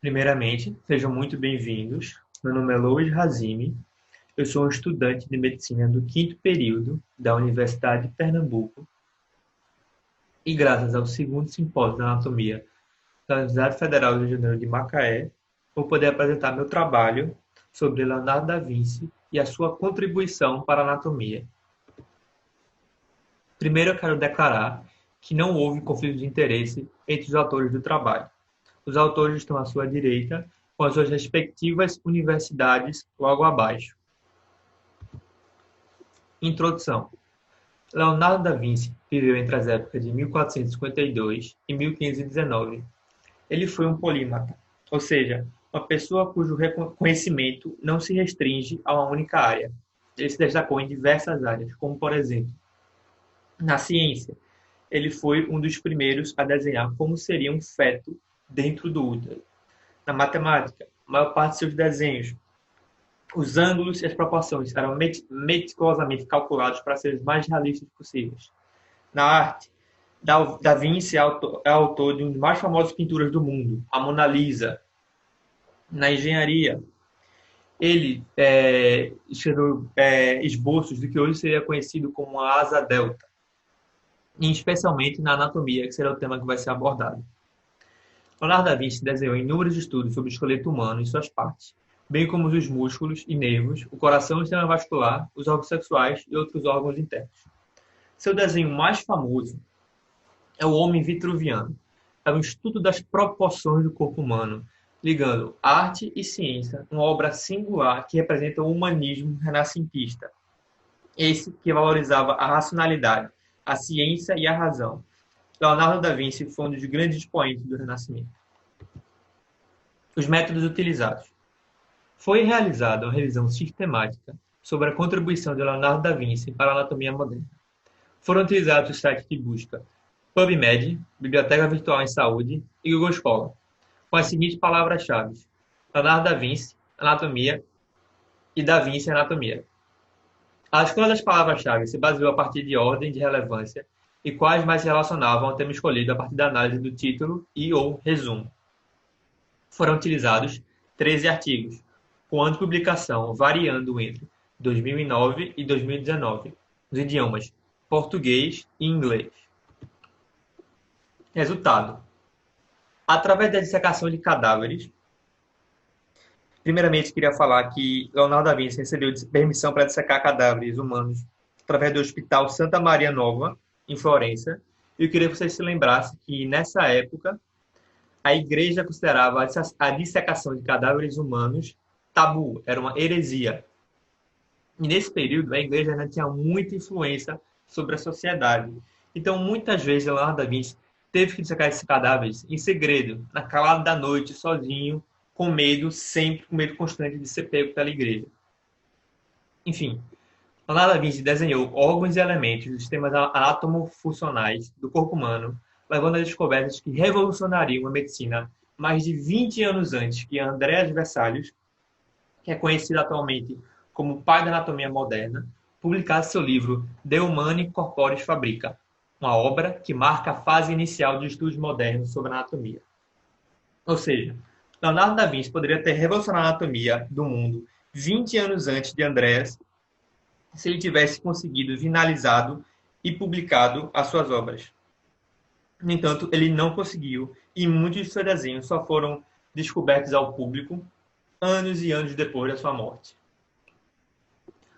Primeiramente, sejam muito bem-vindos. Meu nome é Lois Razimi. Eu sou um estudante de medicina do quinto período da Universidade de Pernambuco e, graças ao segundo simpósio de anatomia da Universidade Federal do Rio de Janeiro de Macaé, vou poder apresentar meu trabalho sobre Leonardo da Vinci e a sua contribuição para a anatomia. Primeiro, eu quero declarar que não houve conflito de interesse entre os autores do trabalho. Os autores estão à sua direita, com as suas respectivas universidades logo abaixo. Introdução. Leonardo da Vinci viveu entre as épocas de 1452 e 1519. Ele foi um polímata, ou seja, uma pessoa cujo conhecimento não se restringe a uma única área. Ele se destacou em diversas áreas, como, por exemplo, na ciência. Ele foi um dos primeiros a desenhar como seria um feto dentro do útero. Na matemática, a maior parte de seus desenhos, os ângulos e as proporções eram meticulosamente calculados para ser os mais realistas possíveis. Na arte, Da Vinci é autor de uma das mais famosas pinturas do mundo, a Mona Lisa. Na engenharia, ele escreveu esboços do que hoje seria conhecido como a asa delta, e especialmente na anatomia, que será o tema que vai ser abordado. Leonardo da Vinci desenhou inúmeros estudos sobre o esqueleto humano e suas partes, bem como os músculos e nervos, o coração e o sistema vascular, os órgãos sexuais e outros órgãos internos. Seu desenho mais famoso é o Homem Vitruviano. É um estudo das proporções do corpo humano, ligando arte e ciência, uma obra singular que representa o humanismo renascentista. Esse que valorizava a racionalidade, a ciência e a razão. Leonardo da Vinci foi um dos grandes expoentes do Renascimento. Os métodos utilizados. Foi realizada uma revisão sistemática sobre a contribuição de Leonardo da Vinci para a anatomia moderna. Foram utilizados os sites de busca PubMed, Biblioteca Virtual em Saúde e Google Scholar, com as seguintes palavras-chave: Leonardo da Vinci, anatomia e Da Vinci, anatomia. A escolha das palavras-chave se baseou a partir de ordem de relevância e quais mais se relacionavam ao tema escolhido a partir da análise do título e ou resumo. Foram utilizados 13 artigos, com ano de publicação variando entre 2009 e 2019, nos idiomas português e inglês. Resultado. Através da dissecação de cadáveres, primeiramente queria falar que Leonardo da Vinci recebeu permissão para dissecar cadáveres humanos através do Hospital Santa Maria Nova, em Florença. E eu queria que vocês se lembrassem que, nessa época, a igreja considerava a dissecação de cadáveres humanos tabu, era uma heresia. E nesse período, a igreja ainda tinha muita influência sobre a sociedade. Então, muitas vezes, Leonardo da Vinci teve que dissecar esses cadáveres em segredo, na calada da noite, sozinho, com medo, sempre com medo constante de ser pego pela igreja. Enfim, Leonardo da Vinci desenhou órgãos e elementos dos sistemas anatomofuncionais do corpo humano, levando a descobertas que revolucionariam a medicina mais de 20 anos antes que Andreas Vesalius, que é conhecido atualmente como o pai da anatomia moderna, publicasse seu livro De Humani Corporis Fabrica, uma obra que marca a fase inicial de estudos modernos sobre anatomia. Ou seja, Leonardo da Vinci poderia ter revolucionado a anatomia do mundo 20 anos antes de Andreas, se ele tivesse conseguido finalizado e publicado as suas obras. No entanto, ele não conseguiu, e muitos de seus desenhos só foram descobertos ao público anos e anos depois da sua morte.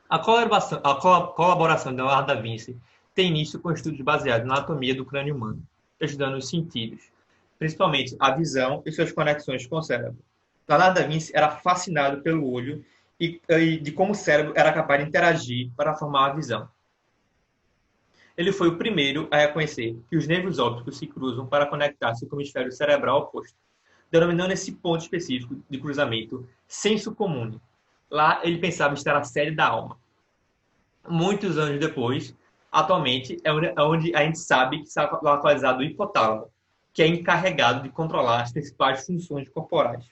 A colaboração de Leonardo da Vinci tem início com estudos baseados na anatomia do crânio humano, estudando os sentidos, principalmente a visão e suas conexões com o cérebro. Leonardo da Vinci era fascinado pelo olho e de como o cérebro era capaz de interagir para formar a visão. Ele foi o primeiro a reconhecer que os nervos ópticos se cruzam para conectar-se com o hemisfério cerebral oposto, denominando esse ponto específico de cruzamento senso comum. Lá ele pensava estar a sede da alma. Muitos anos depois, atualmente, é onde a gente sabe que está localizado o hipotálamo, que é encarregado de controlar as principais funções corporais.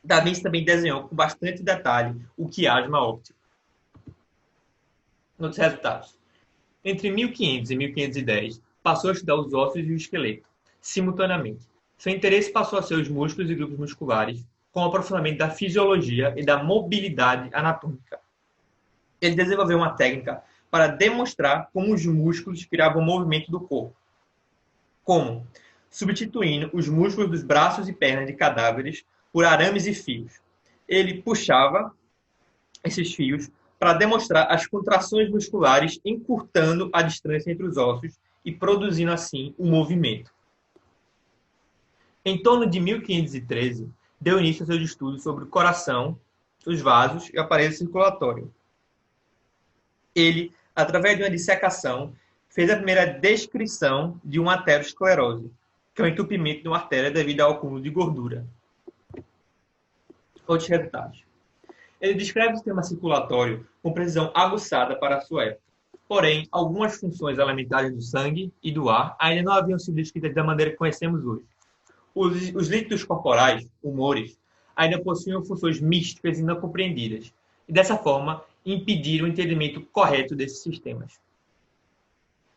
Da Vinci também desenhou com bastante detalhe o quiasma óptico. Outros resultados. Entre 1500 e 1510, passou a estudar os ossos e o esqueleto, simultaneamente, Seu interesse passou a ser os músculos e grupos musculares, com o aprofundamento da fisiologia e da mobilidade anatômica. Ele desenvolveu uma técnica para demonstrar como os músculos criavam o movimento do corpo. Como? Substituindo os músculos dos braços e pernas de cadáveres por arames e fios. Ele puxava esses fios para demonstrar as contrações musculares, encurtando a distância entre os ossos e produzindo assim o movimento. Em torno de 1513, deu início a seus estudos sobre o coração, os vasos e o aparelho circulatório. Ele, através de uma dissecação, fez a primeira descrição de uma aterosclerose, que é o entupimento de uma artéria devido ao acúmulo de gordura. Outros resultados. Ele descreve o sistema circulatório com precisão aguçada para a sua época. Porém, algumas funções elementares do sangue e do ar ainda não haviam sido descritas da maneira que conhecemos hoje. Os líquidos corporais, humores, ainda possuíam funções místicas e não compreendidas, e dessa forma impediram o entendimento correto desses sistemas.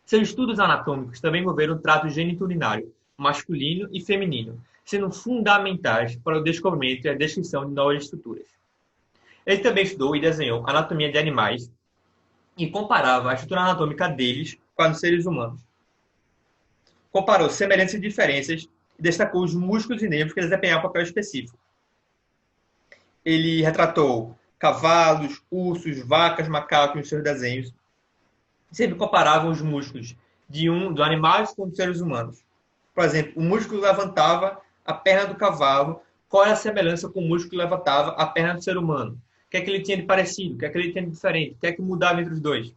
Seus estudos anatômicos também envolveram o trato geniturinário, masculino e feminino, sendo fundamentais para o descobrimento e a descrição de novas estruturas. Ele também estudou e desenhou anatomia de animais e comparava a estrutura anatômica deles com a dos seres humanos. Comparou semelhanças e diferenças e destacou os músculos e nervos que desempenhavam um papel específico. Ele retratou cavalos, ursos, vacas, macacos nos seus desenhos. Sempre comparavam os músculos dos animais com os seres humanos. Por exemplo, o músculo levantava a perna do cavalo. Qual era a semelhança com o músculo que levantava a perna do ser humano? O que é que ele tinha de parecido? O que é que ele tinha de diferente? O que é que mudava entre os dois?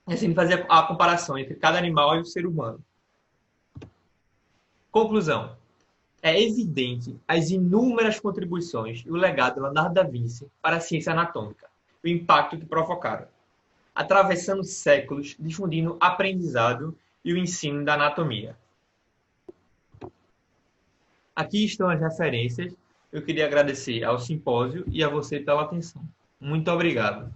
E assim fazia a comparação entre cada animal e o ser humano. Conclusão. É evidente as inúmeras contribuições e o legado de Leonardo da Vinci para a ciência anatômica, o impacto que provocaram, atravessando séculos, difundindo aprendizado e o ensino da anatomia. Aqui estão as referências. Eu queria agradecer ao simpósio e a você pela atenção. Muito obrigado.